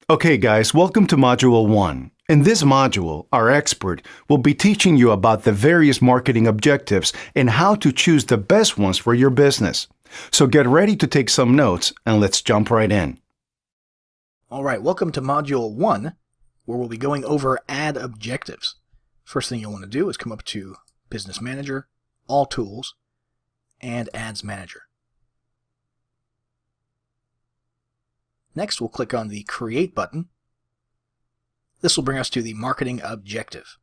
Okay guys, welcome to Module 1. In this module, our expert will be teaching you about the various marketing objectives and how to choose the best ones for your business. So get ready to take some notes and let's jump right in. Alright, welcome to Module 1, where we'll be going over ad objectives. First thing you'll want to do is come up to Business Manager, All Tools, and Ads Manager. Next, we'll click on the Create button. This will bring us to the Marketing Objective.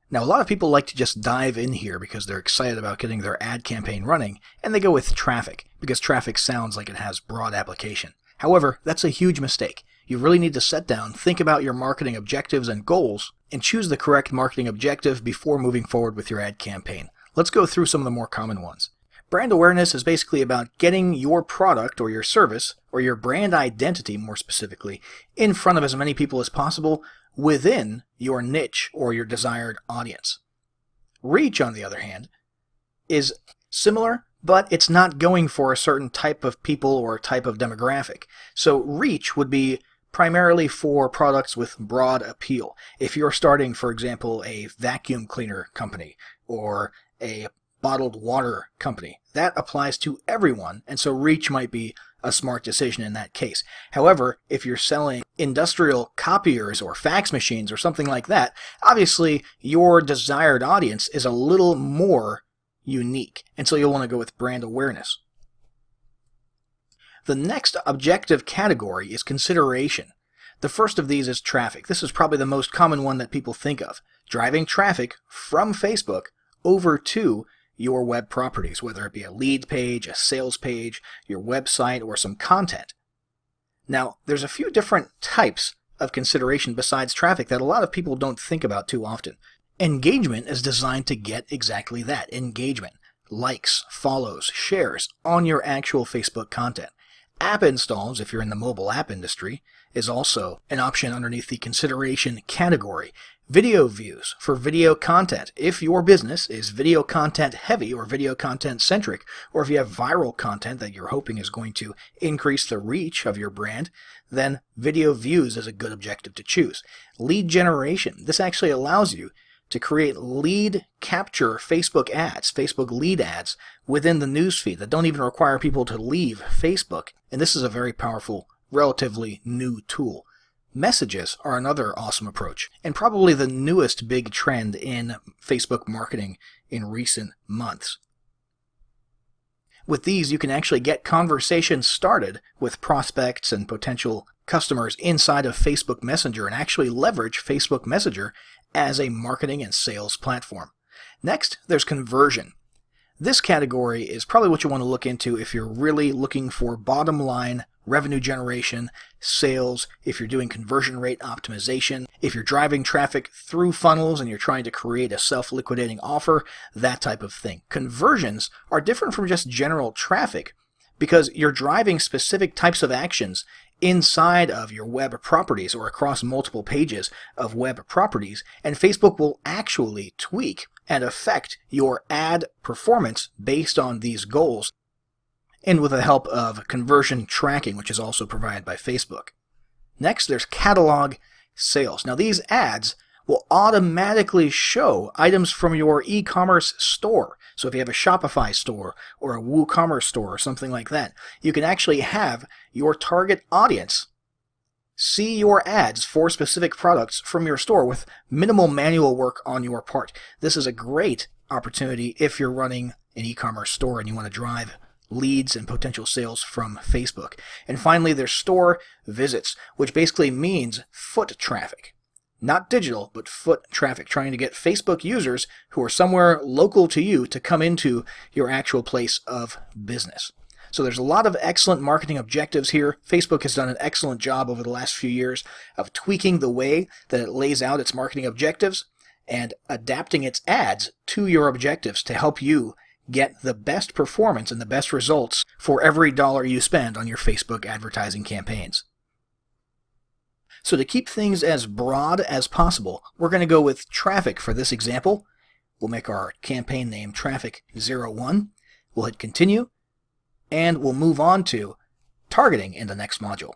Now, a lot of people like to just dive in here because they're excited about getting their ad campaign running, and they go with traffic, because traffic sounds like it has broad application. However, that's a huge mistake. You really need to sit down, think about your marketing objectives and goals, and choose the correct marketing objective before moving forward with your ad campaign. Let's go through some of the more common ones. Brand awareness is basically about getting your product or your service, or your brand identity more specifically, in front of as many people as possible within your niche or your desired audience. Reach, on the other hand, is similar, but it's not going for a certain type of people or type of demographic. So reach would be primarily for products with broad appeal. If you're starting, for example, a vacuum cleaner company or a bottled water company, that applies to everyone, and so reach might be a smart decision in that case. However, if you're selling industrial copiers or fax machines or something like that, obviously your desired audience is a little more unique, and so you'll want to go with brand awareness. The next objective category is consideration. The first of these is traffic. This is probably the most common one that people think of. Driving traffic from Facebook over to your web properties, whether it be a lead page, a sales page, your website, or some content. Now, there's a few different types of consideration besides traffic that a lot of people don't think about too often. Engagement is designed to get exactly that, engagement, likes, follows, shares on your actual Facebook content. App installs, if you're in the mobile app industry, is also an option underneath the consideration category. Video views for video content. If your business is video content heavy or video content centric, or if you have viral content that you're hoping is going to increase the reach of your brand, then video views is a good objective to choose. Lead generation. This actually allows you to create lead capture Facebook ads, Facebook lead ads within the newsfeed that don't even require people to leave Facebook. And this is a very powerful, relatively new tool. Messages are another awesome approach, and probably the newest big trend in Facebook marketing in recent months. With these, you can actually get conversations started with prospects and potential customers inside of Facebook Messenger and actually leverage Facebook Messenger as a marketing and sales platform. Next, there's conversion. This category is probably what you want to look into if you're really looking for bottom line revenue generation, sales, if you're doing conversion rate optimization, if you're driving traffic through funnels and you're trying to create a self-liquidating offer, that type of thing. Conversions are different from just general traffic because you're driving specific types of actions inside of your web properties or across multiple pages of web properties, and Facebook will actually tweak and affect your ad performance based on these goals, and with the help of conversion tracking, which is also provided by Facebook. Next, there's catalog sales. Now, these ads will automatically show items from your e-commerce store. So if you have a Shopify store or a WooCommerce store or something like that, you can actually have your target audience see your ads for specific products from your store with minimal manual work on your part. This is a great opportunity if you're running an e-commerce store and you want to drive leads and potential sales from Facebook. And finally, there's store visits, which basically means foot traffic. Not digital, but foot traffic, trying to get Facebook users who are somewhere local to you to come into your actual place of business. So there's a lot of excellent marketing objectives here. Facebook has done an excellent job over the last few years of tweaking the way that it lays out its marketing objectives and adapting its ads to your objectives to help you get the best performance and the best results for every dollar you spend on your Facebook advertising campaigns. So to keep things as broad as possible, we're going to go with traffic for this example. We'll make our campaign name Traffic 01. We'll hit continue, and we'll move on to targeting in the next module.